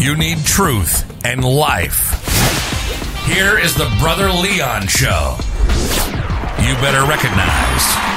you need truth and life. Here is the Brother Leon Show. You better recognize.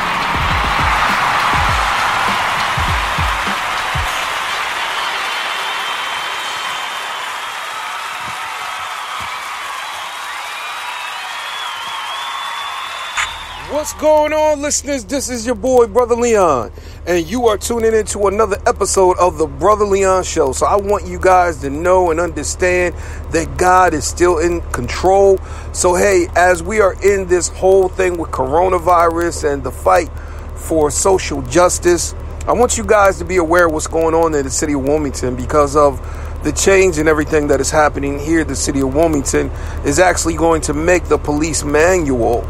What's going on, listeners? This is your boy, Brother Leon, and you are tuning into another episode of the Brother Leon Show. So I want you guys to know and understand that God is still in control. So hey, as we are in this whole thing with coronavirus and the fight for social justice, I want you guys to be aware of what's going on in the city of Wilmington because of the change and everything that is happening here. The city of Wilmington is actually going to make the police manual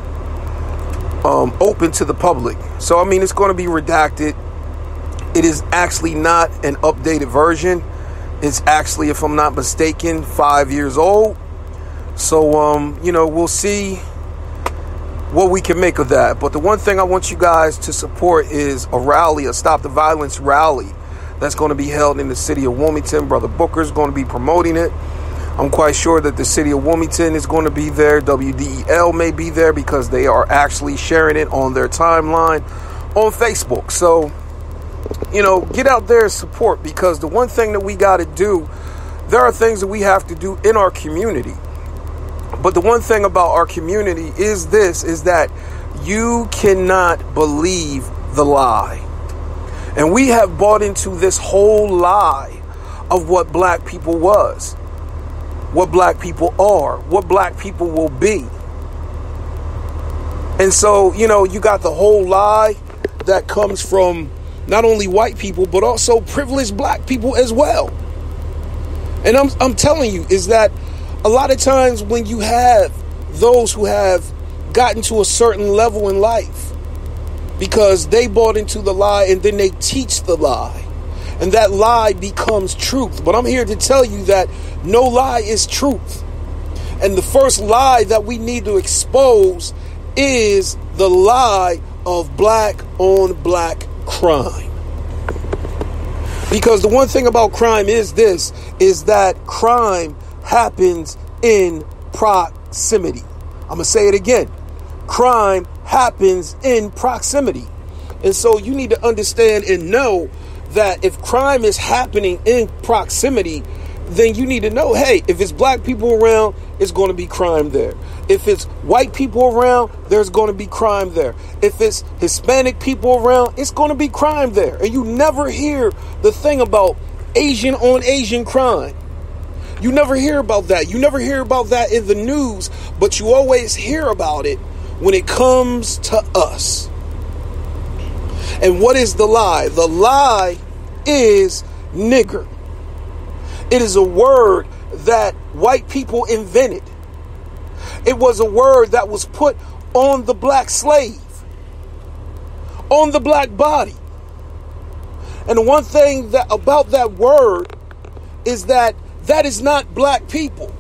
open to the public. So, I mean, it's going to be redacted. It is actually not an updated version. It's actually, if I'm not mistaken, 5 years old. So, we'll see what we can make of that. But the one thing I want you guys to support is a rally, a Stop the Violence rally that's going to be held in the city of Wilmington. Brother Booker's going to be promoting it. I'm quite sure that the city of Wilmington is going to be there. WDEL may be there because they are actually sharing it on their timeline on Facebook. So, get out there and support, because the one thing that we got to do, there are things that we have to do in our community. But the one thing about our community is that you cannot believe the lie. And we have bought into this whole lie of what black people was, what black people are, what black people will be. And so, you got the whole lie that comes from not only white people, but also privileged black people as well. And I'm telling you, is that a lot of times when you have those who have gotten to a certain level in life, because they bought into the lie and then they teach the lie, and that lie becomes truth. But I'm here to tell you that no lie is truth. And the first lie that we need to expose is the lie of black on black crime. Because the one thing about crime is that crime happens in proximity. I'm going to say it again. Crime happens in proximity. And so you need to understand and know that if crime is happening in proximity, then you need to know, hey, if it's black people around, it's going to be crime there. If it's white people around, there's going to be crime there. If it's Hispanic people around, it's going to be crime there. And you never hear the thing about Asian on Asian crime. You never hear about that. You never hear about that in the news, but you always hear about it when it comes to us. And what is the lie? The lie is nigger. It is a word that white people invented. It was a word that was put on the black slave, on the black body. And the one thing that about that word is that is not black people.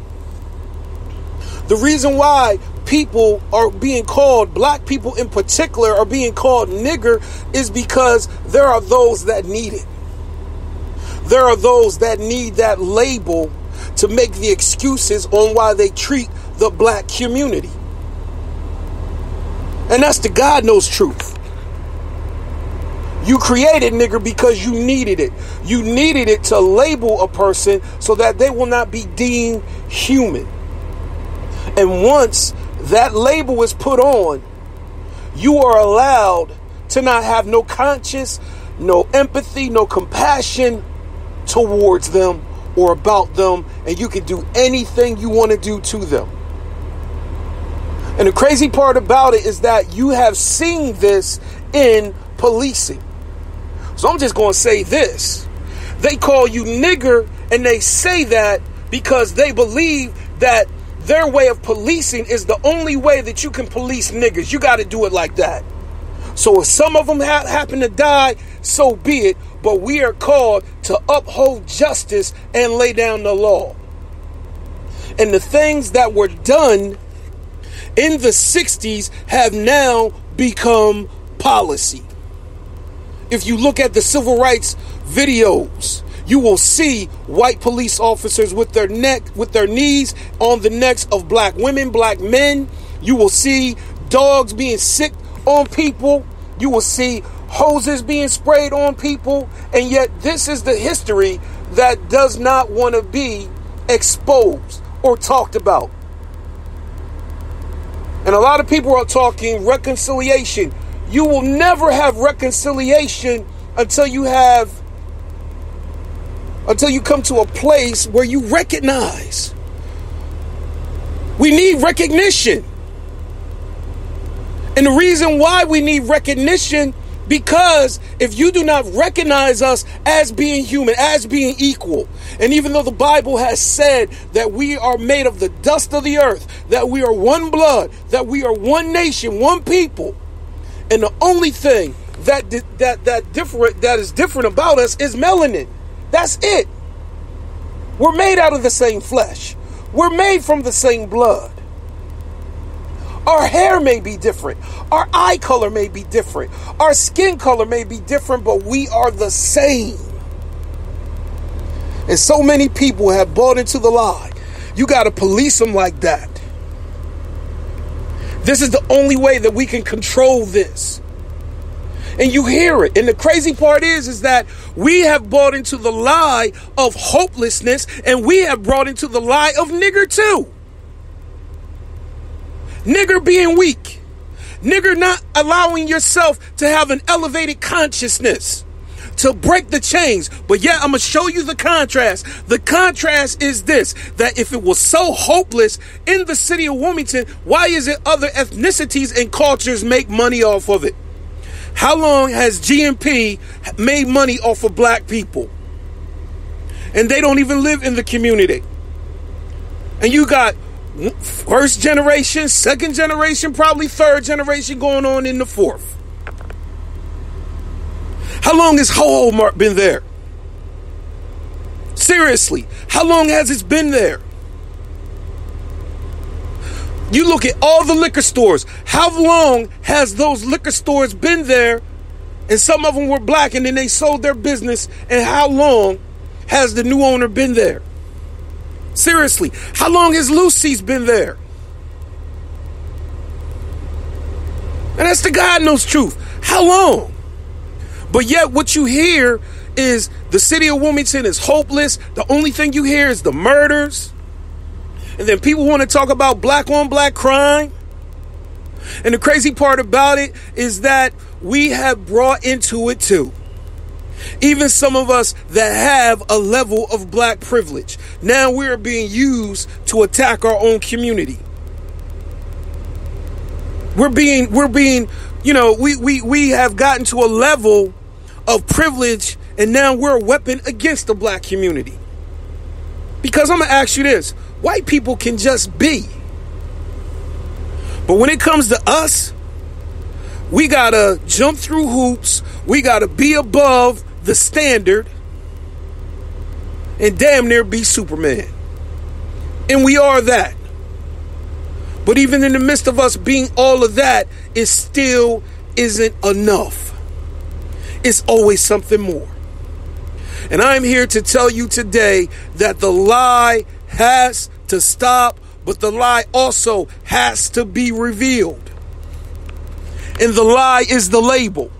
The reason why people are being called, black people in particular, are being called nigger is because there are those that need it. There are those that need that label to make the excuses on why they treat the black community. And that's the God knows truth. You created nigger because you needed it. You needed it to label a person so that they will not be deemed human. And once that label is put on, you are allowed to not have no conscience, no empathy, no compassion towards them or about them, and you can do anything you want to do to them. And the crazy part about it is that you have seen this in policing. So I'm just going to say this. They call you nigger, and they say that because they believe that their way of policing is the only way that you can police niggers. You got to do it like that. So if some of them happen to die, so be it. But we are called to uphold justice and lay down the law. And the things that were done in the 60s have now become policy. If you look at the civil rights videos, You will see white police officers with their knees on the necks of black women, black men. You will see dogs being sick on people. You will see hoses being sprayed on people. And yet this is the history that does not want to be exposed or talked about. And a lot of people are talking reconciliation. You will never have reconciliation until you come to a place where you recognize. We need recognition. And the reason why we need recognition, because if you do not recognize us as being human, as being equal, and even though the Bible has said that we are made of the dust of the earth, that we are one blood, that we are one nation, one people, and the only thing that is different about us is melanin. That's it. We're made out of the same flesh. We're made from the same blood. Our hair may be different. Our eye color may be different. Our skin color may be different, but we are the same. And so many people have bought into the lie. You got to police them like that. This is the only way that we can control this. And you hear it. And the crazy part is that we have bought into the lie of hopelessness, and we have brought into the lie of nigger too. Nigger being weak. Nigger not allowing yourself to have an elevated consciousness, to break the chains. But yeah, I'm going to show you the contrast. The contrast is this, that if it was so hopeless in the city of Wilmington, why is it other ethnicities and cultures make money off of it? How long has GMP made money off of black people? And they don't even live in the community. And you got first generation, second generation, probably third generation going on in the fourth. How long has Ho Mart been there? Seriously, how long has it been there? You look at all the liquor stores. How long has those liquor stores been there? And some of them were black, and then they sold their business. And how long has the new owner been there? Seriously, how long has Lucy's been there? And that's the God knows truth. How long? But yet what you hear is the city of Wilmington is hopeless. The only thing you hear is the murders. And then people want to talk about black on black crime. And the crazy part about it is that we have brought into it too. Even some of us that have a level of black privilege. Now we're being used to attack our own community. We're being, you know, we have gotten to a level of privilege, and now we're a weapon against the black community. Because I'm going to ask you this. White people can just be. But when it comes to us, we got to jump through hoops. We got to be above the standard and damn near be Superman. And we are that. But even in the midst of us being all of that, it still isn't enough. It's always something more. And I'm here to tell you today that the lie has to stop, but the lie also has to be revealed. And the lie is the label.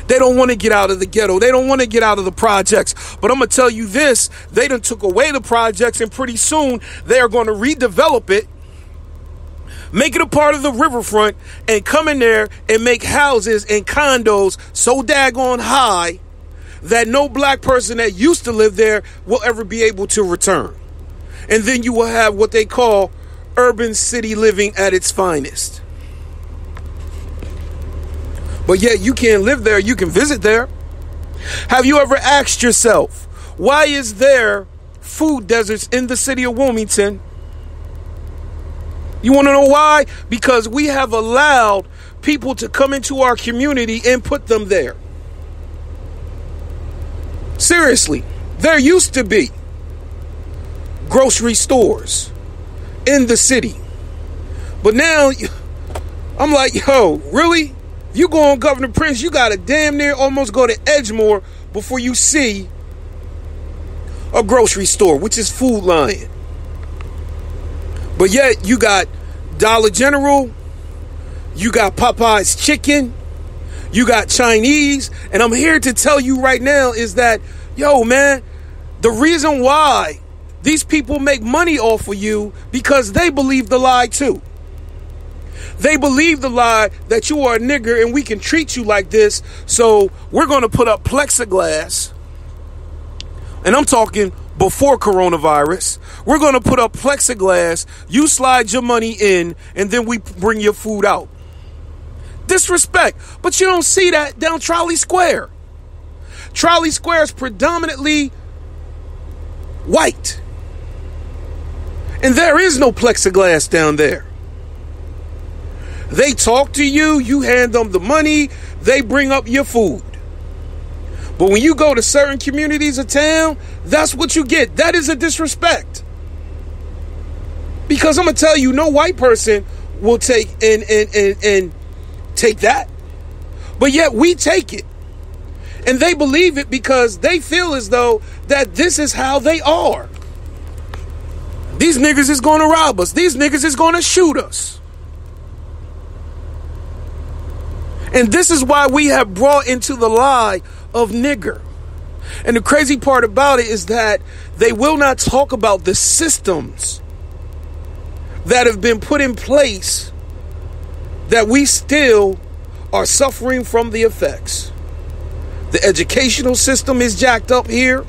They don't want to get out of the ghetto. They don't want to get out of the projects. But I'm going to tell you this, they done took away the projects, and pretty soon they are going to redevelop it, make it a part of the riverfront, and come in there and make houses and condos so daggone high that no black person that used to live there will ever be able to return. And then you will have what they call urban city living at its finest. But yet you can't live there. You can visit there. Have you ever asked yourself, why is there food deserts in the city of Wilmington? You want to know why? Because we have allowed people to come into our community and put them there. Seriously, there used to be grocery stores in the city. But now, I'm like, yo, really? You go on Governor Prince, you got to damn near almost go to Edgemore before you see a grocery store, which is Food Lion. But yet you got Dollar General, you got Popeye's Chicken, you got Chinese, and I'm here to tell you right now is that, yo, man, the reason why these people make money off of you because they believe the lie too. They believe the lie that you are a nigger and we can treat you like this, so we're going to put up plexiglass, and I'm talking before coronavirus. We're going to put up plexiglass, you slide your money in, and then we bring your food out. Disrespect. But you don't see that down Trolley Square. Trolley Square is predominantly white. And there is no plexiglass down there. They talk to you, you hand them the money, they bring up your food. But when you go to certain communities of town, that's what you get. That is a disrespect. Because I'm going to tell you, no white person will take and take that. But yet we take it. And they believe it because they feel as though that this is how they are. These niggas is going to rob us. These niggas is going to shoot us. And this is why we have brought into the lie of nigger. And the crazy part about it is that they will not talk about the systems that have been put in place that we still are suffering from the effects. The educational system is jacked up here.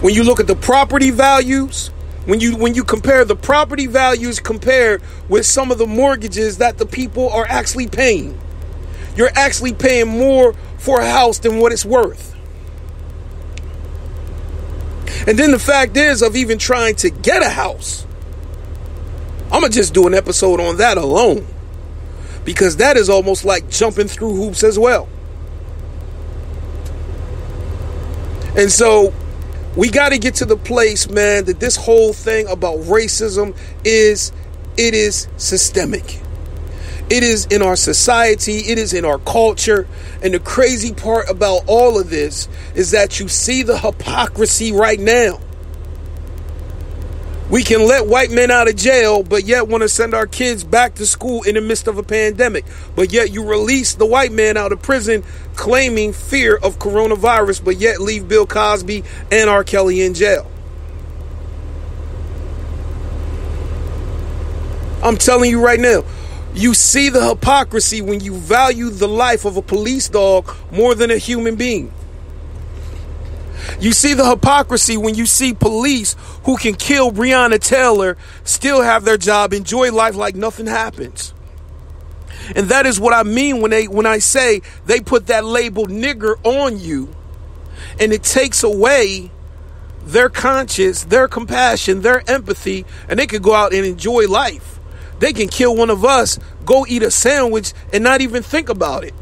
When you look at the property values, when you compare the property values compared with some of the mortgages that the people are actually paying, you're actually paying more for a house than what it's worth. And then the fact is of even trying to get a house. I'm going to just do an episode on that alone, because that is almost like jumping through hoops as well. And so we got to get to the place, man, that this whole thing about racism is systemic. It is in our society. It is in our culture. And the crazy part about all of this is that you see the hypocrisy right now. We can let white men out of jail, but yet want to send our kids back to school in the midst of a pandemic. But yet you release the white man out of prison claiming fear of coronavirus, but yet leave Bill Cosby and R. Kelly in jail. I'm telling you right now, you see the hypocrisy when you value the life of a police dog more than a human being. You see the hypocrisy when you see police who can kill Breonna Taylor still have their job, enjoy life like nothing happens. And that is what I mean when I say they put that label nigger on you, and it takes away their conscience, their compassion, their empathy, and they could go out and enjoy life. They can kill one of us, go eat a sandwich, and not even think about it.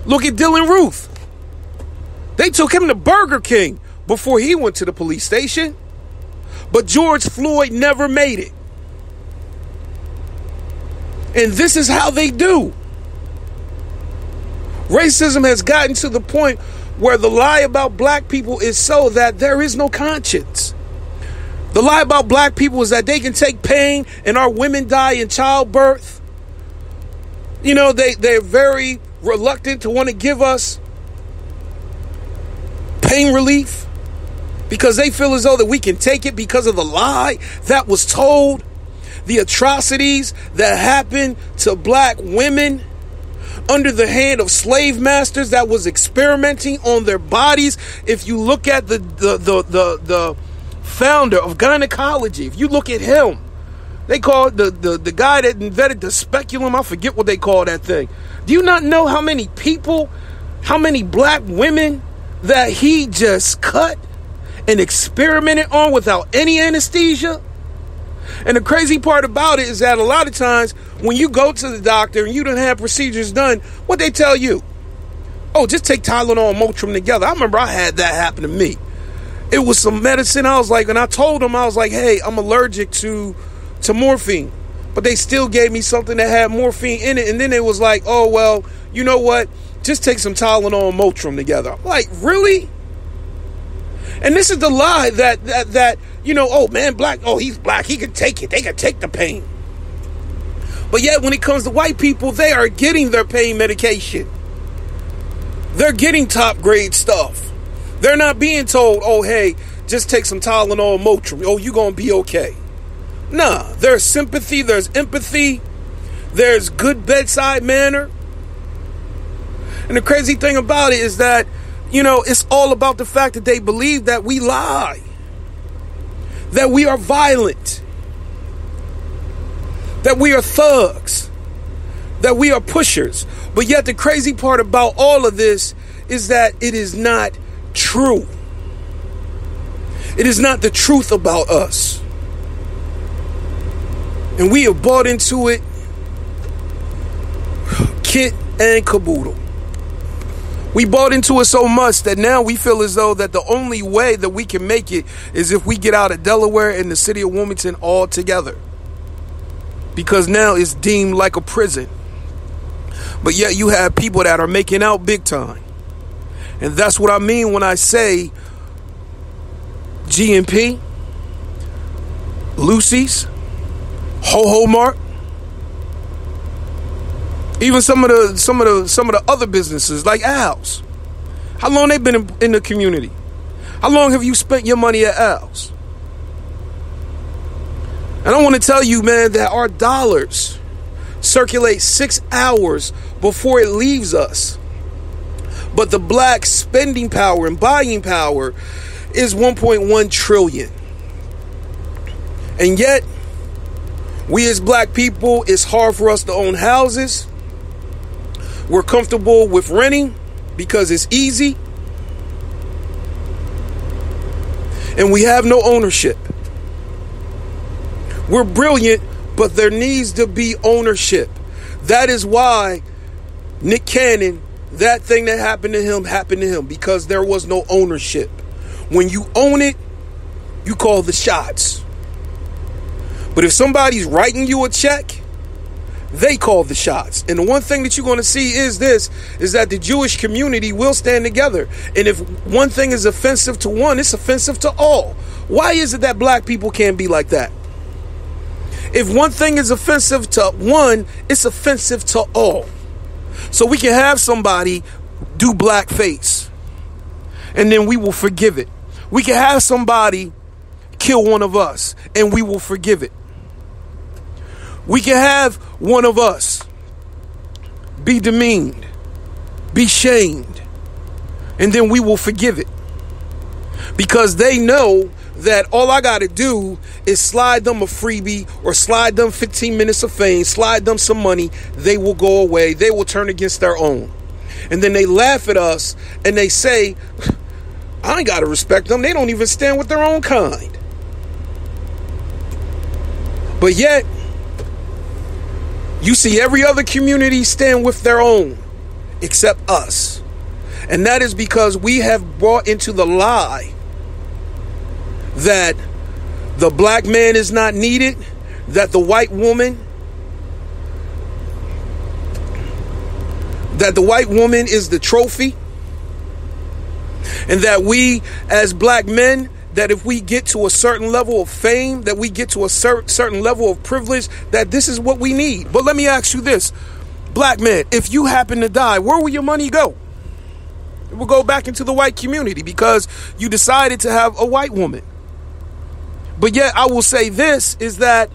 Look at Dylan Ruth. They took him to Burger King before he went to the police station. But George Floyd never made it. And this is how they do. Racism has gotten to the point where the lie about black people is so that there is no conscience. The lie about black people is that they can take pain and our women die in childbirth. You know, they're very reluctant to want to give us pain relief because they feel as though that we can take it because of the lie that was told, the atrocities that happened to black women under the hand of slave masters that was experimenting on their bodies. If you look at the founder of gynecology, if you look at him, they call it the guy that invented the speculum. I forget what they call that thing. Do you not know how many people, how many black women that he just cut and experimented on without any anesthesia? And the crazy part about it is that a lot of times when you go to the doctor and you don't have procedures done, what they tell you? Oh, just take Tylenol and Motrin together. I remember I had that happen to me. It was some medicine. I was like, and I told them, I was like, hey, I'm allergic to morphine. But they still gave me something that had morphine in it. And then it was like, oh, well, you know what? Just take some Tylenol and Motrin together. I'm like, really? And this is the lie that oh man, black, oh, he's black, he can take it. They can take the pain. But yet when it comes to white people, they are getting their pain medication. They're getting top grade stuff. They're not being told, oh, hey, just take some Tylenol and Motrin. Oh, you're going to be okay. Nah, there's sympathy, there's empathy, there's good bedside manner. And the crazy thing about it is that, it's all about the fact that they believe that we lie, that we are violent, that we are thugs, that we are pushers. But yet the crazy part about all of this is that it is not true. It is not the truth about us. And we have bought into it kit and caboodle. We bought into it so much that now we feel as though that the only way that we can make it is if we get out of Delaware and the city of Wilmington all together. Because now it's deemed like a prison. But yet you have people that are making out big time. And that's what I mean when I say G&P, Lucy's, Ho Mart, even some of the other businesses like Al's. How long they been in the community? How long have you spent your money at Al's? And I want to tell you, man, that our dollars circulate 6 hours before it leaves us. But the black spending power and buying power is 1.1 trillion. And yet, we as black people, it's hard for us to own houses. We're comfortable with renting because it's easy. And we have no ownership. We're brilliant, but there needs to be ownership. That is why Nick Cannon, that thing that happened to him because there was no ownership. When you own it, you call the shots. But if somebody's writing you a check, they call the shots. And the one thing that you're going to see is that the Jewish community will stand together. And if one thing is offensive to one, it's offensive to all. Why is it that black people can't be like that? If one thing is offensive to one, it's offensive to all. So we can have somebody do blackface, and then we will forgive it. We can have somebody kill one of us, and we will forgive it. We can have one of us be demeaned, be shamed, and then we will forgive it. Because they know that all I got to do is slide them a freebie or slide them 15 minutes of fame, slide them some money. They will go away. They will turn against their own. And then they laugh at us and they say, I ain't got to respect them. They don't even stand with their own kind. But yet, you see every other community stand with their own except us. And that is because we have brought into the lie that the black man is not needed, that the white woman is the trophy, and that we as black men, that if we get to a certain level of fame, that we get to a certain level of privilege, that this is what we need. But let me ask you this, black man, if you happen to die, where will your money go? It will go back into the white community because you decided to have a white woman. But yet I will say this, is that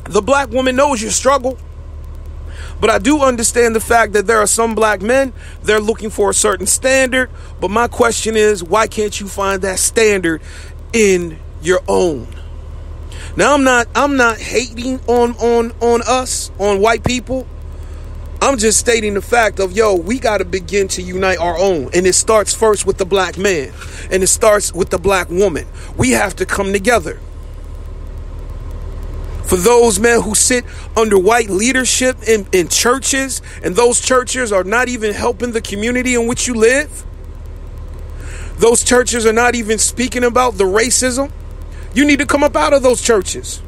the black woman knows your struggle. But I do understand the fact that there are some black men, they're looking for a certain standard. But my question is, why can't you find that standard in your own? Now, I'm not hating on us, on white people. I'm just stating the fact of, we got to begin to unite our own. And it starts first with the black man. And it starts with the black woman. We have to come together. For those men who sit under white leadership in churches, and those churches are not even helping the community in which you live. Those churches are not even speaking about the racism. You need to come up out of those churches.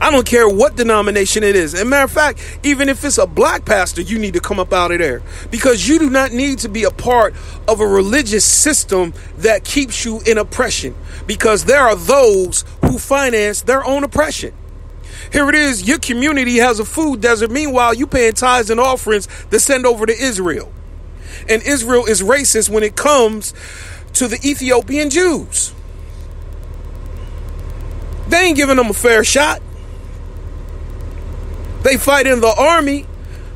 I don't care what denomination it is. As a matter of fact, even if it's a black pastor, you need to come up out of there, because you do not need to be a part of a religious system that keeps you in oppression, because there are those who finance their own oppression. Here it is. Your community has a food desert. Meanwhile, you paying tithes and offerings to send over to Israel. And Israel is racist when it comes to the Ethiopian Jews. They ain't giving them a fair shot. They fight in the army.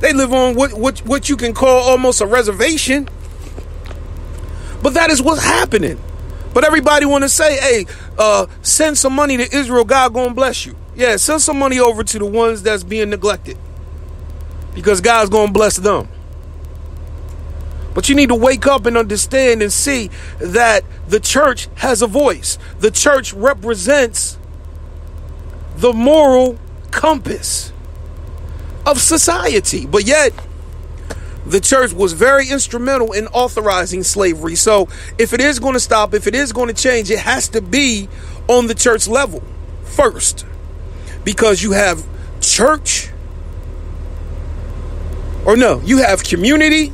They live on what you can call almost a reservation. But that is what's happening. But everybody want to say, hey, send some money to Israel. God gonna bless you. Yeah, send some money over to the ones that's being neglected, because God's gonna bless them. But you need to wake up and understand and see that the church has a voice. The church represents the moral compass of society. But yet, the church was very instrumental in authorizing slavery. So if it is going to stop, if it is going to change, it has to be on the church level first. Because you have church, or no, you have community.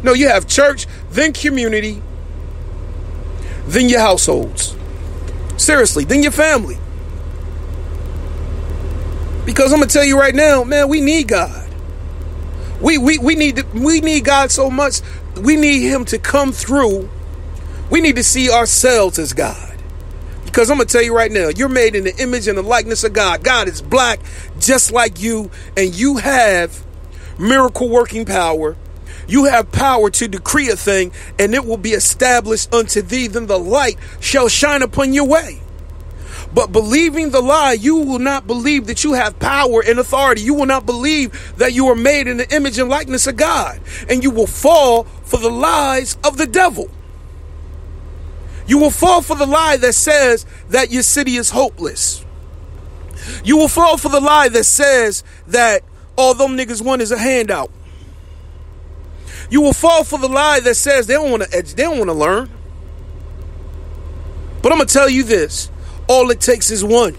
No, you have church, then community, then your households. Seriously, then your family. Because I'm gonna tell you right now, man, we need God. We need God so much. We need Him to come through. We need to see ourselves as God. Because I'm going to tell you right now, you're made in the image and the likeness of God. God is black, just like you, and you have miracle working power. You have power to decree a thing, and it will be established unto thee. Then the light shall shine upon your way. But believing the lie, you will not believe that you have power and authority. You will not believe that you are made in the image and likeness of God. And you will fall for the lies of the devil. You will fall for the lie that says that your city is hopeless. You will fall for the lie that says that all them niggas want is a handout. You will fall for the lie that says they don't want to learn. But I'm going to tell you this. All it takes is one.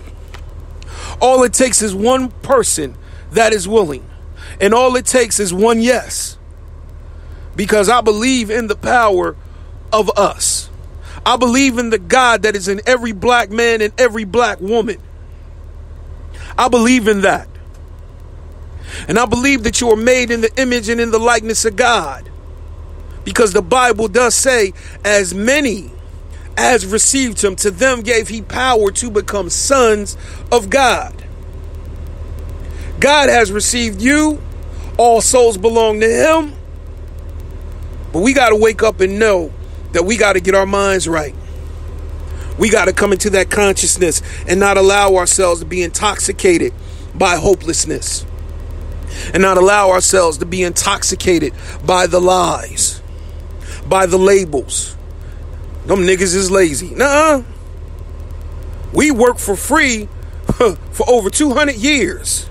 All it takes is one person that is willing. And all it takes is one yes. Because I believe in the power of us. I believe in the God that is in every black man and every black woman. I believe in that. And I believe that you are made in the image and in the likeness of God. Because the Bible does say, as many as received him, to them gave he power to become sons of God. God has received you. All souls belong to him. But we got to wake up and know that we got to get our minds right. We got to come into that consciousness and not allow ourselves to be intoxicated by hopelessness. And not allow ourselves to be intoxicated by the lies, by the labels. Them niggas is lazy. Nuh-uh. We work for free for over 200 years.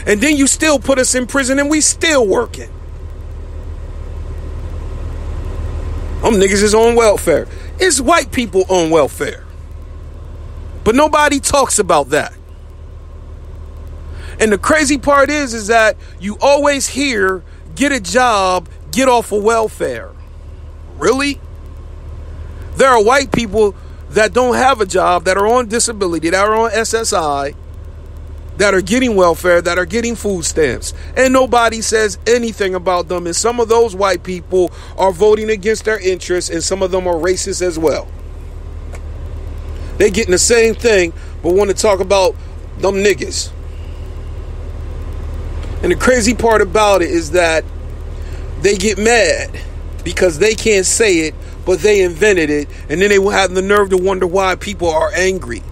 And then you still put us in prison and we still working. Them niggas is on welfare. It's white people on welfare. But nobody talks about that. And the crazy part is that you always hear, get a job, get off of welfare. Really? There are white people that don't have a job, that are on disability, that are on SSI, that are getting welfare, that are getting food stamps. And nobody says anything about them. And some of those white people are voting against their interests, and some of them are racist as well. They getting the same thing, but want to talk about them niggas. And the crazy part about it is that they get mad because they can't say it, but they invented it. And then they will have the nerve to wonder why people are angry.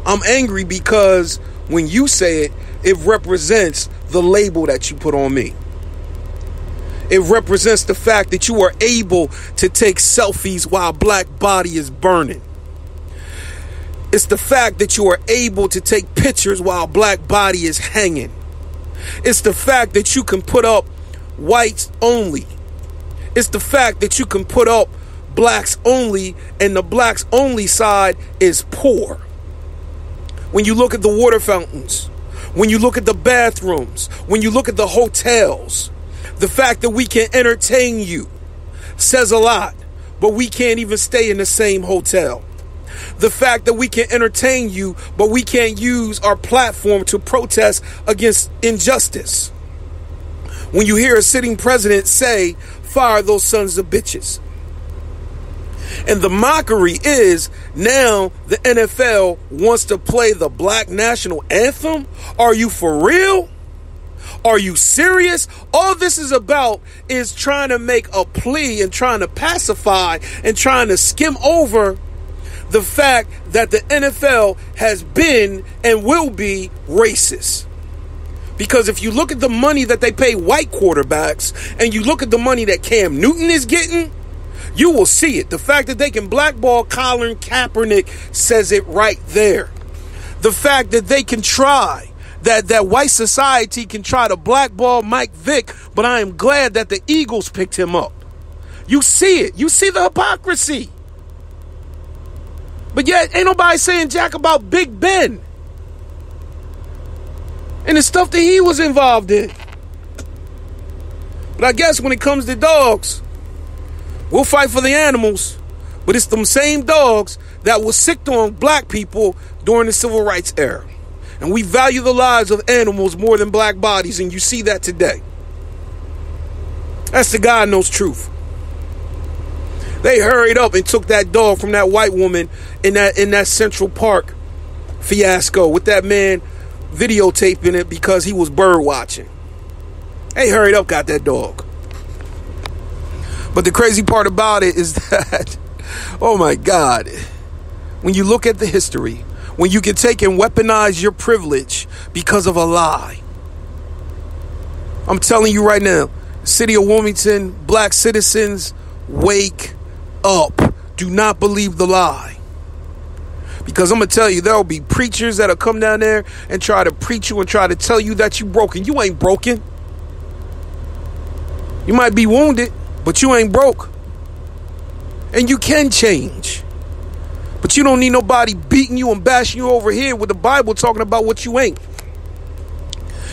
I'm angry because when you say it, it represents the label that you put on me. It represents the fact that you are able to take selfies while black body is burning. It's the fact that you are able to take pictures while black body is hanging. It's the fact that you can put up whites only. It's the fact that you can put up blacks only, and the blacks only side is poor. when you look at the water fountains, when you look at the bathrooms, when you look at the hotels, the fact that we can entertain you says a lot, but we can't even stay in the same hotel. The fact that we can entertain you, but we can't use our platform to protest against injustice. When you hear a sitting president say, fire those sons of bitches. And the mockery is now the NFL wants to play the black national anthem. Are you for real? Are you serious? All this is about is trying to make a plea and trying to pacify and trying to skim over the fact that the NFL has been and will be racist. Because if you look at the money that they pay white quarterbacks and you look at the money that Cam Newton is getting, you will see it. The fact that they can blackball Colin Kaepernick says it right there. The fact that they can try, that white society can try to blackball Mike Vick, but I am glad that the Eagles picked him up. You see it. You see the hypocrisy. But yet, ain't nobody saying jack about Big Ben and the stuff that he was involved in. But I guess when it comes to dogs, we'll fight for the animals, but it's them same dogs that was sicked on black people during the civil rights era. And we value the lives of animals more than black bodies, and you see that today. That's the God knows truth. They hurried up and took that dog from that white woman in that Central Park fiasco with that man videotaping it because he was bird watching. They hurried up, got that dog. But the crazy part about it is that, oh my God, when you look at the history, when you can take and weaponize your privilege because of a lie. I'm telling you right now, city of Wilmington, black citizens, wake up. Do not believe the lie. Because I'm going to tell you, there will be preachers that'll come down there and try to preach you and try to tell you that you broken. You ain't broken. You might be wounded, but you ain't broke. And you can change. But you don't need nobody beating you and bashing you over here with the Bible talking about what you ain't.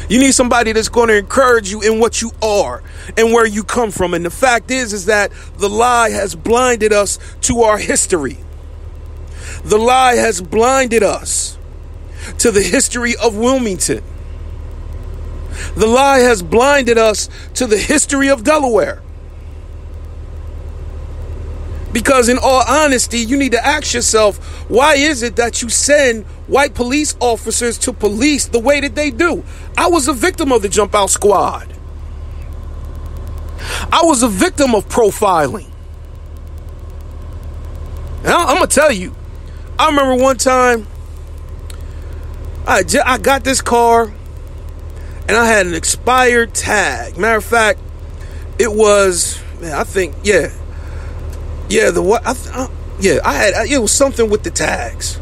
You need somebody that's going to encourage you in what you are and where you come from. And the fact is that the lie has blinded us to our history. The lie has blinded us to the history of Wilmington. The lie has blinded us to the history of Delaware. Because in all honesty, you need to ask yourself, why is it that you send white police officers to police the way that they do? I was a victim of the Jump Out Squad. I was a victim of profiling. And I'm going to tell you, I remember one time, I got this car, and I had an expired tag. Matter of fact, it was, it was something with the tags.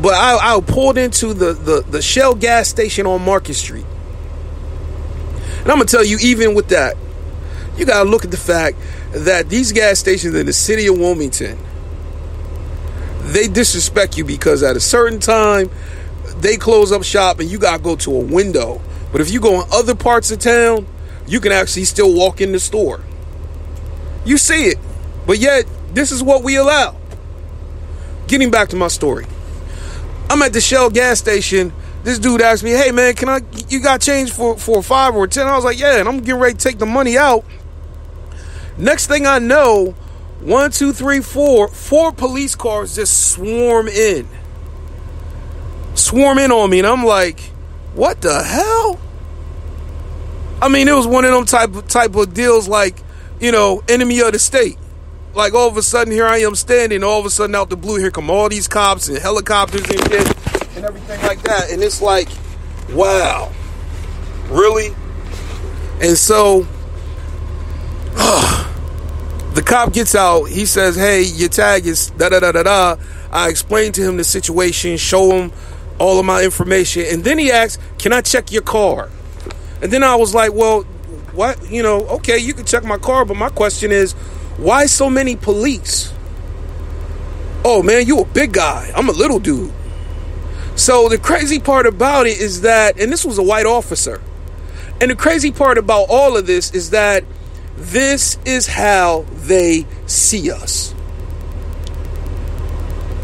But I pulled into the Shell gas station on Market Street. And I'm going to tell you, even with that, you got to look at the fact that these gas stations in the city of Wilmington, they disrespect you because at a certain time, they close up shop and you got to go to a window. But if you go in other parts of town, you can actually still walk in the store. You see it. But yet, this is what we allow. Getting back to my story. I'm at the Shell gas station. This dude asked me, hey man, you got change for a 5 or a 10? I was like, yeah, and I'm getting ready to take the money out. Next thing I know, 1, 2, 3, 4 police cars just swarm in on me. And I'm like, what the hell? I mean, it was one of them type of deals like, enemy of the state. Like all of a sudden here I am standing, all of a sudden out the blue, here come all these cops and helicopters and shit and everything like that. And it's like, wow, really? And so the cop gets out. He says, hey, your tag is da-da-da-da-da. I explained to him the situation, show him all of my information. And then he asks, can I check your car? And then I was like, well, what? Okay, you can check my car. But my question is, why so many police? Oh, man, you a big guy. I'm a little dude. So the crazy part about it is that, and this was a white officer, and the crazy part about all of this is that this is how they see us.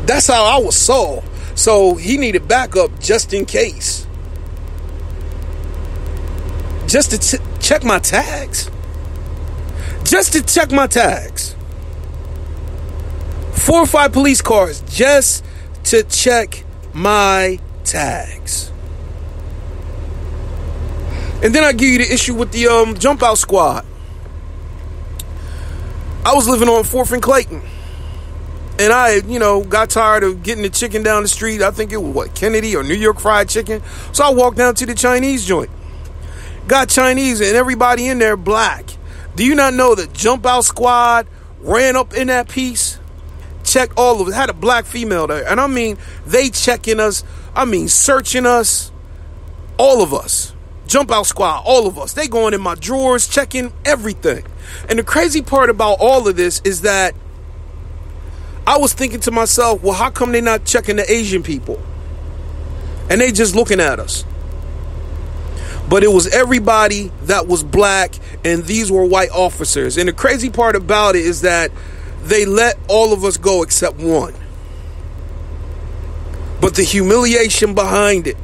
That's how I was saw. So he needed backup just in case. Just to check my tags. Just to check my tags. 4 or 5 police cars just to check my tags. And then I give you the issue with the jump out squad. I was living on 4th and Clayton. And I, got tired of getting the chicken down the street. I think it was, Kennedy or New York Fried Chicken. So I walked down to the Chinese joint. Got Chinese and everybody in there black. Do you not know the jump out squad ran up in that piece? Checked all of it. Had a black female there. And I mean, they checking us. I mean, searching us. All of us. Jump out squad, all of us. They going in my drawers, checking everything. And the crazy part about all of this is that I was thinking to myself, well, how come they not checking the Asian people? And they just looking at us. But it was everybody that was black, and these were white officers. And the crazy part about it is that they let all of us go except one. But the humiliation behind it,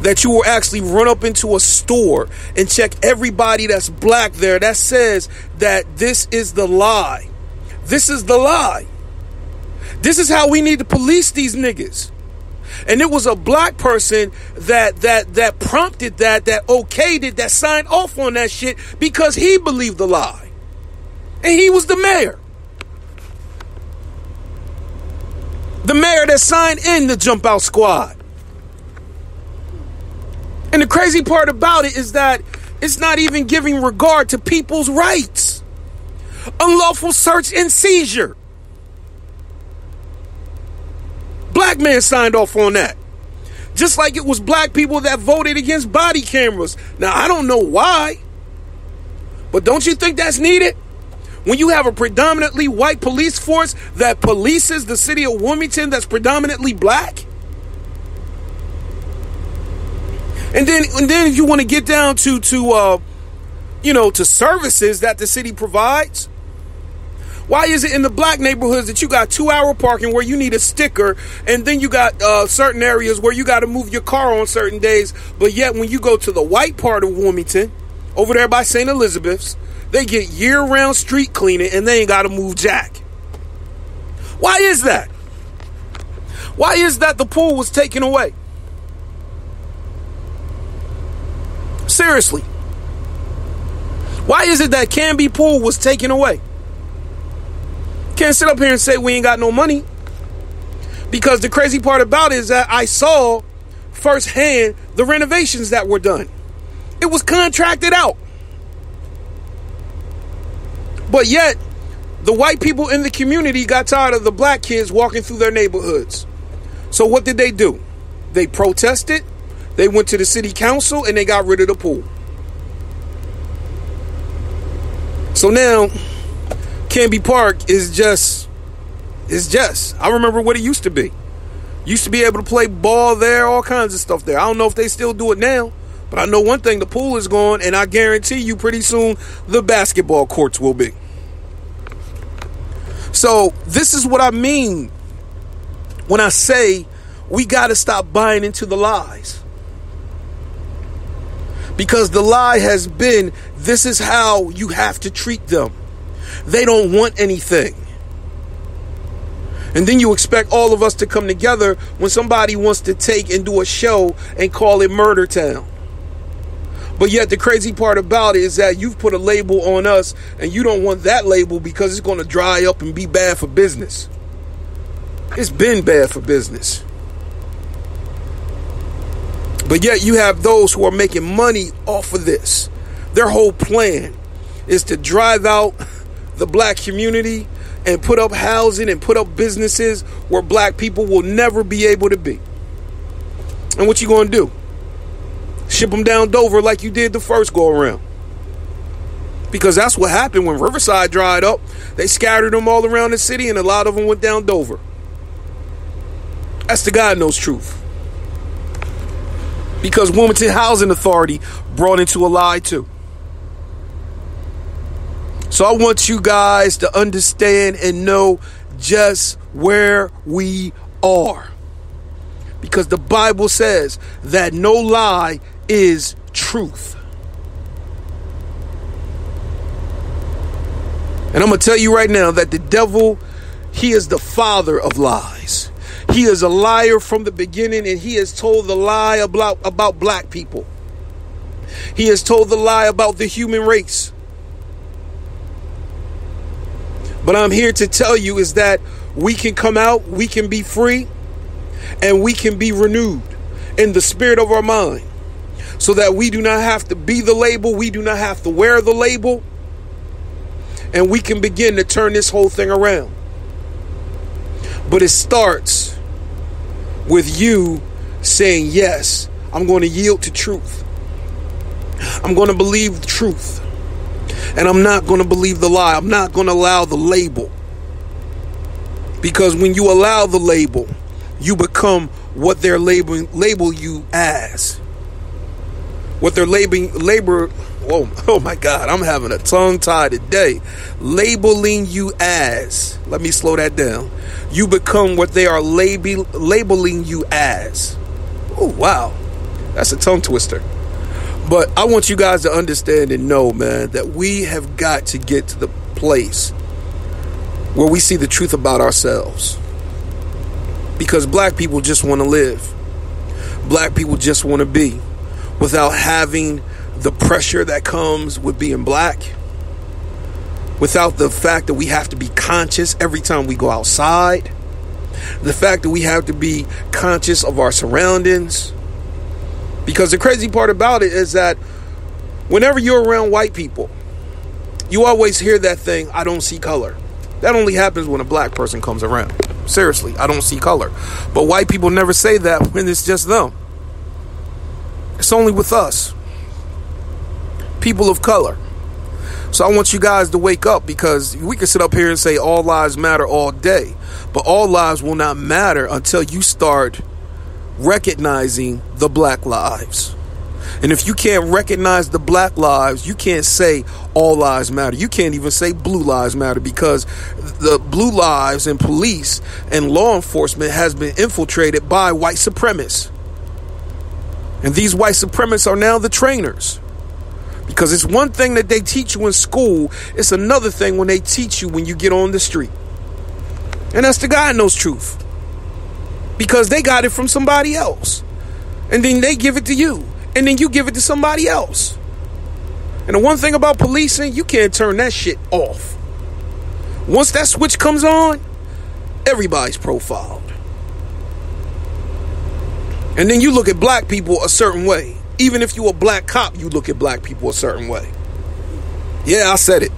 that you will actually run up into a store and check everybody that's black there, that says that this is the lie. This is the lie. This is how we need to police these niggas. And it was a black person that prompted that okayed it, that signed off on that shit because he believed the lie. And he was the mayor. The mayor that signed in the jump out squad. And the crazy part about it is that it's not even giving regard to people's rights. Unlawful search and seizure. Black man signed off on that. Just like it was black people that voted against body cameras. Now, I don't know why, but don't you think that's needed? When you have a predominantly white police force that polices the city of Wilmington that's predominantly black? And then if you want to get down to services that the city provides, why is it in the black neighborhoods that you got 2-hour parking where you need a sticker, and then you got certain areas where you got to move your car on certain days, but yet when you go to the white part of Wilmington, over there by St. Elizabeth's, they get year-round street cleaning and they ain't got to move jack? Why is that? Why is that the pool was taken away? Seriously. Why is it that Canby Pool was taken away? Can't sit up here and say we ain't got no money. Because the crazy part about it is that I saw firsthand the renovations that were done. It was contracted out. But yet, the white people in the community got tired of the black kids walking through their neighborhoods. So what did they do? They protested. They went to the city council and they got rid of the pool. So now, Canby Park is just. I remember what it used to be. Used to be able to play ball there, all kinds of stuff there. I don't know if they still do it now, but I know one thing, the pool is gone, and I guarantee you pretty soon the basketball courts will be. So this is what I mean when I say we got to stop buying into the lies. Because the lie has been, this is how you have to treat them. They don't want anything. And then you expect all of us to come together when somebody wants to take and do a show and call it Murder Town. But yet the crazy part about it is that you've put a label on us and you don't want that label because it's going to dry up and be bad for business. It's been bad for business. But yet you have those who are making money off of this. Their whole plan is to drive out the black community and put up housing and put up businesses where black people will never be able to be. And what you going to do? Ship them down Dover like you did the first go around. Because that's what happened when Riverside dried up. They scattered them all around the city and a lot of them went down Dover. That's the God knows truth. Because Wilmington Housing Authority brought into a lie too. So I want you guys to understand and know just where we are. Because the Bible says that no lie is truth. And I'm going to tell you right now that the devil, he is the father of lies. He is a liar from the beginning, and he has told the lie about black people. He has told the lie about the human race. But I'm here to tell you is that we can come out, we can be free, and we can be renewed in the spirit of our mind, so that we do not have to be the label, we do not have to wear the label, and we can begin to turn this whole thing around. But it starts with you saying, yes, I'm going to yield to truth. I'm going to believe the truth. And I'm not going to believe the lie. I'm not going to allow the label. Because when you allow the label, you become what they're label you as. What they're oh my God, I'm having a tongue tie today. Labeling you as. Let me slow that down. You become what they are labeling you as. Oh, wow. That's a tongue twister. But I want you guys to understand and know, man, that we have got to get to the place where we see the truth about ourselves. Because black people just want to live. Black people just want to be without having the pressure that comes with being black. Without the fact that we have to be conscious every time we go outside. The fact that we have to be conscious of our surroundings. Because the crazy part about it is that whenever you're around white people, you always hear that thing, I don't see color. That only happens when a black person comes around. Seriously, I don't see color. But white people never say that when it's just them. It's only with us, people of color. So I want you guys to wake up, because we can sit up here and say all lives matter all day, but all lives will not matter until you start recognizing the black lives. And if you can't recognize the black lives, you can't say all lives matter. You can't even say blue lives matter, because the blue lives and police and law enforcement has been infiltrated by white supremacists. And these white supremacists are now the trainers. Because it's one thing that they teach you in school, it's another thing when they teach you when you get on the street. And that's the God knows truth. Because they got it from somebody else. And then they give it to you. And then you give it to somebody else. And the one thing about policing, you can't turn that shit off. Once that switch comes on, everybody's profiled. And then you look at black people a certain way. Even if you're a black cop, you look at black people a certain way. Yeah, I said it.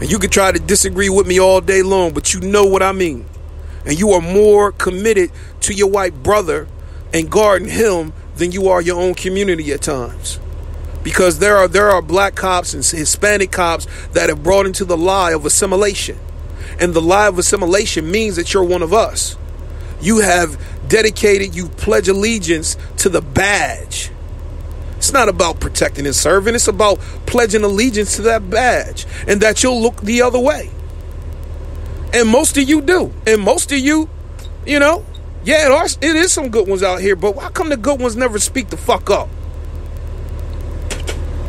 And you can try to disagree with me all day long, but you know what I mean. And you are more committed to your white brother and guarding him than you are your own community at times. Because there are black cops and Hispanic cops that have brought into the lie of assimilation. And the lie of assimilation means that you're one of us. You have dedicated, you pledge allegiance to the badge. It's not about protecting and serving. It's about pledging allegiance to that badge, and that you'll look the other way. And most of you do. And most of you, you know, yeah, it is some good ones out here, but how come the good ones never speak the fuck up?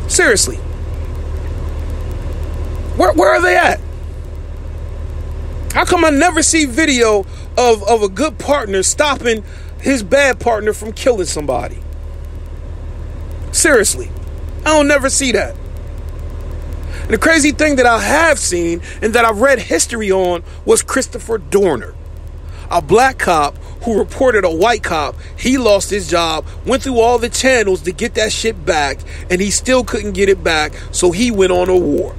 Seriously. Where are they at? How come I never see video of a good partner stopping his bad partner from killing somebody? Seriously. I don't never see that. And the crazy thing that I have seen and that I've read history on was Christopher Dorner, a black cop who reported a white cop. He lost his job, went through all the channels to get that shit back, and he still couldn't get it back, so he went on a war.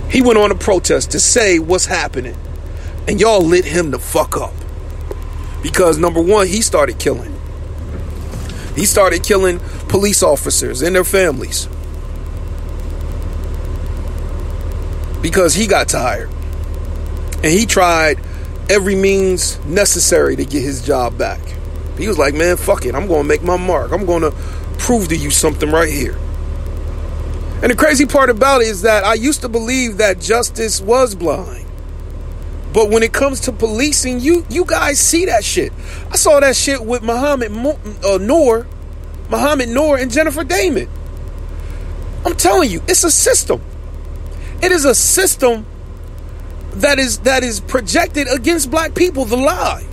He went on a protest to say what's happening, and y'all lit him the fuck up. Because number one, he started killing. He started killing police officers and their families. Because he got tired. And he tried every means necessary to get his job back. He was like, man, fuck it. I'm going to make my mark. I'm going to prove to you something right here. And the crazy part about it is that I used to believe that justice was blind. But when it comes to policing, you guys see that shit. I saw that shit with Muhammad Noor and Jennifer Damon. I'm telling you, it's a system. It is a system that is projected against black people, the lie.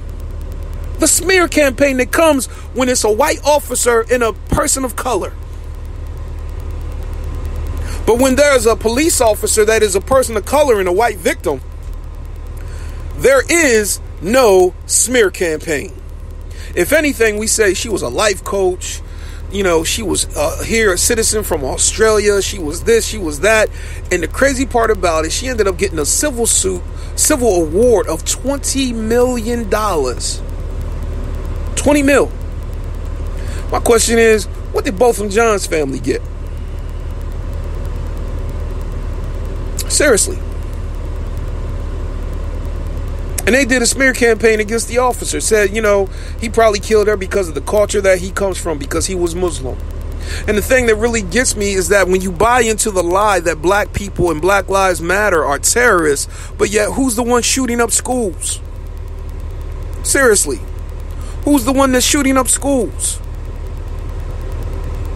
The smear campaign that comes when it's a white officer and a person of color. But when there's a police officer that is a person of color and a white victim, there is no smear campaign. If anything, we say she was a life coach. You know, she was here, a citizen from Australia. She was this, she was that. And the crazy part about it, she ended up getting a civil award of $20 million. 20 mil. My question is, what did Botham Jean's family get? Seriously. And they did a smear campaign against the officer. Said, you know, he probably killed her because of the culture that he comes from, because he was Muslim. And the thing that really gets me is that when you buy into the lie that black people and Black Lives Matter are terrorists, but yet who's the one shooting up schools? Seriously. Who's the one that's shooting up schools?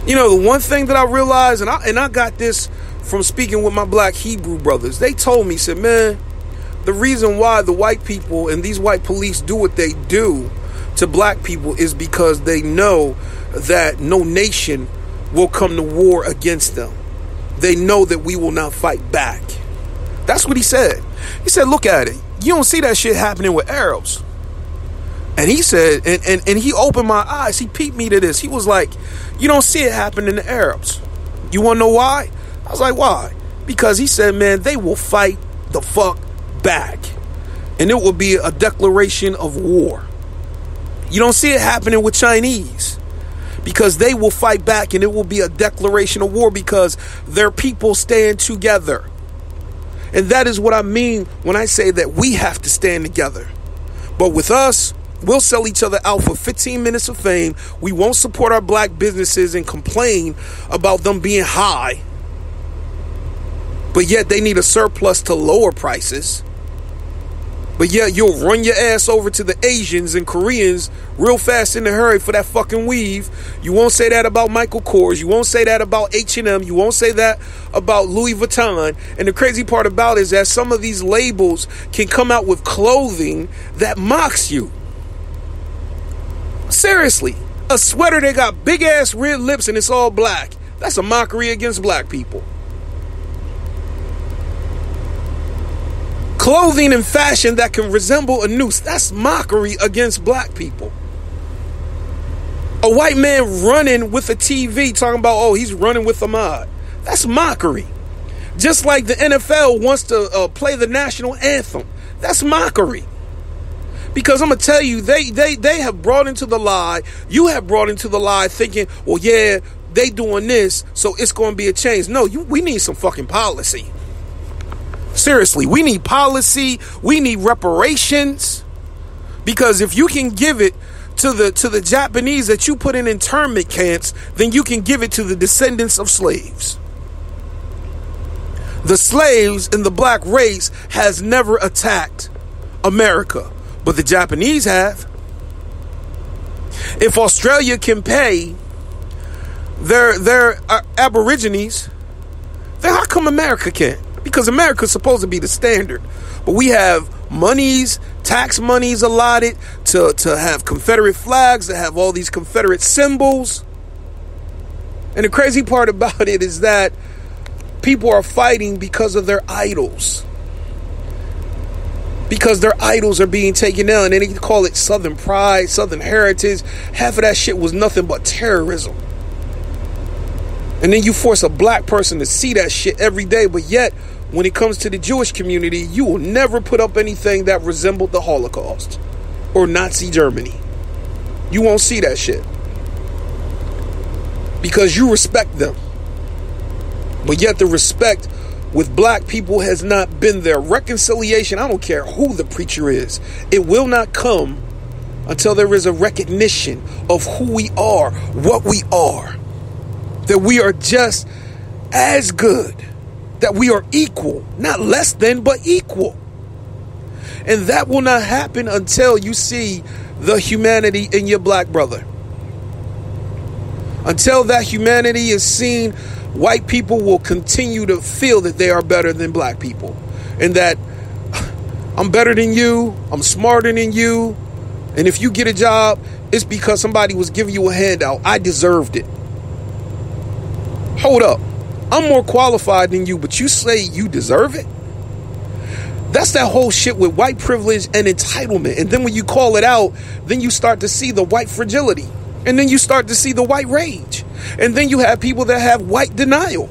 You know, the one thing that I realized, and I got this from speaking with my black Hebrew brothers. They told me, said, man, the reason why the white people and these white police do what they do to black people is because they know that no nation will come to war against them. They know that we will not fight back. That's what he said. He said, look at it. You don't see that shit happening with Arabs. And he said, and he opened my eyes. He peeped me to this. He was like, you don't see it happening to Arabs. You want to know why? I was like, why? Because he said, man, they will fight the fuck back. And it will be a declaration of war. You don't see it happening with Chinese. Because they will fight back and it will be a declaration of war because their people stand together. And that is what I mean when I say that we have to stand together. But with us, we'll sell each other out for 15 minutes of fame. We won't support our black businesses and complain about them being high. But yet they need a surplus to lower prices. But yet you'll run your ass over to the Asians and Koreans real fast in a hurry for that fucking weave. You won't say that about Michael Kors. You won't say that about H&M. You won't say that about Louis Vuitton. And the crazy part about it is that some of these labels can come out with clothing that mocks you. Seriously. A sweater that got big ass red lips and it's all black. That's a mockery against black people. Clothing and fashion that can resemble a noose. That's mockery against black people. A white man running with a TV talking about, oh, he's running with Ahmad. That's mockery. Just like the NFL wants to play the national anthem. That's mockery. Because I'm going to tell you, they have brought into the lie. You have brought into the lie thinking, well, yeah, they doing this, so it's going to be a change. No, we need some fucking policy. Seriously, we need policy. We need reparations. Because if you can give it to the Japanese that you put in internment camps, then you can give it to the descendants of slaves. The slaves in the black race has never attacked America, but the Japanese have. If Australia can pay their aborigines, then how come America can't? Because America's supposed to be the standard. But we have monies, tax monies allotted to have Confederate flags, to have all these Confederate symbols. And the crazy part about it is that people are fighting because of their idols. Because their idols are being taken down. And they call it Southern pride, Southern heritage. Half of that shit was nothing but terrorism. And then you force a black person to see that shit every day. But yet, when it comes to the Jewish community, you will never put up anything that resembled the Holocaust or Nazi Germany. You won't see that shit. Because you respect them. But yet the respect with black people has not been there. Reconciliation, I don't care who the preacher is, it will not come until there is a recognition of who we are, what we are, that we are just as good, that we are equal, not less than, but equal. And that will not happen until you see the humanity in your black brother. Until that humanity is seen, white people will continue to feel that they are better than black people. And that I'm better than you, I'm smarter than you, and if you get a job, it's because somebody was giving you a handout. I deserved it. Hold up. I'm more qualified than you, but you say you deserve it? That's that whole shit with white privilege and entitlement. And then when you call it out, then you start to see the white fragility. And then you start to see the white rage. And then you have people that have white denial.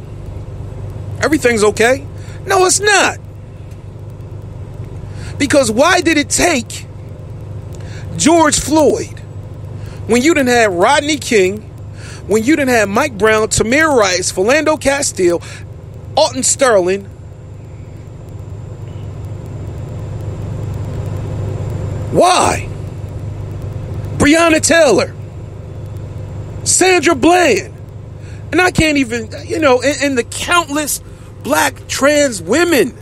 Everything's okay. No, it's not. Because why did it take George Floyd when you didn't have Rodney King, when you didn't have Mike Brown, Tamir Rice, Philando Castile, Alton Sterling, why? Breonna Taylor, Sandra Bland, and I can't even, and the countless black trans women.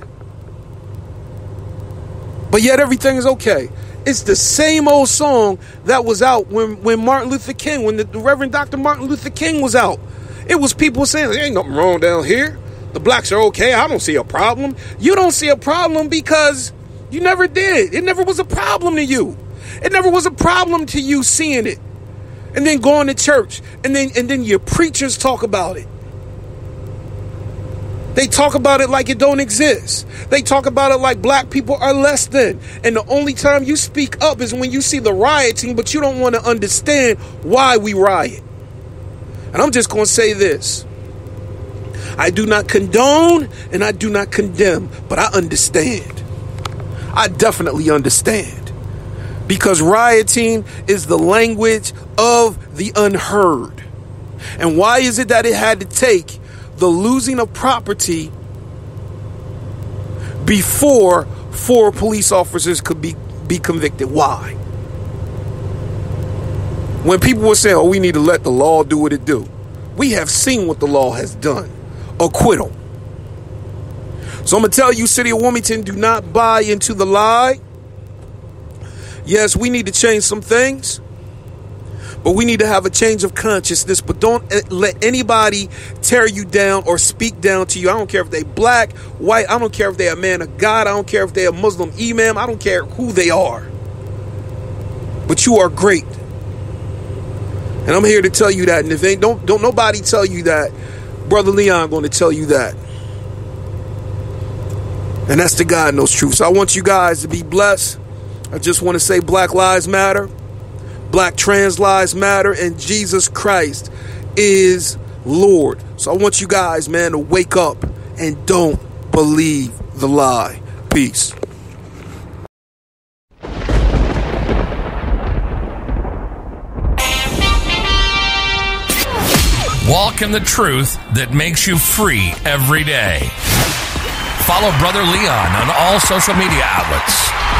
But yet everything is okay. It's the same old song that was out when Martin Luther King, when the Reverend Dr. Martin Luther King was out. It was people saying, there ain't nothing wrong down here. The blacks are okay. I don't see a problem. You don't see a problem because you never did. It never was a problem to you. It never was a problem to you seeing it. And then going to church. And then your preachers talk about it. They talk about it like it don't exist. They talk about it like black people are less than. And the only time you speak up is when you see the rioting, but you don't want to understand why we riot. And I'm just going to say this. I do not condone and I do not condemn, but I understand. I definitely understand. Because rioting is the language of the unheard. And why is it that it had to take the losing of property before 4 police officers could be convicted? Why? When people were saying, we need to let the law do what it do. We have seen what the law has done. Acquittal. So I'm going to tell you, City of Wilmington, do not buy into the lie. Yes, we need to change some things. But we need to have a change of consciousness. But don't let anybody tear you down or speak down to you. I don't care if they black, white. I don't care if they're a man of God. I don't care if they're a Muslim imam. I don't care who they are. But you are great. And I'm here to tell you that. And if don't nobody tell you that, Brother Leon going to tell you that. And that's the God knows truth. So I want you guys to be blessed. I just want to say Black Lives Matter. Black trans lives matter, and Jesus Christ is Lord. So I want you guys, man, to wake up and don't believe the lie. Peace. Walk in the truth that makes you free every day. Follow Brother Leon on all social media outlets.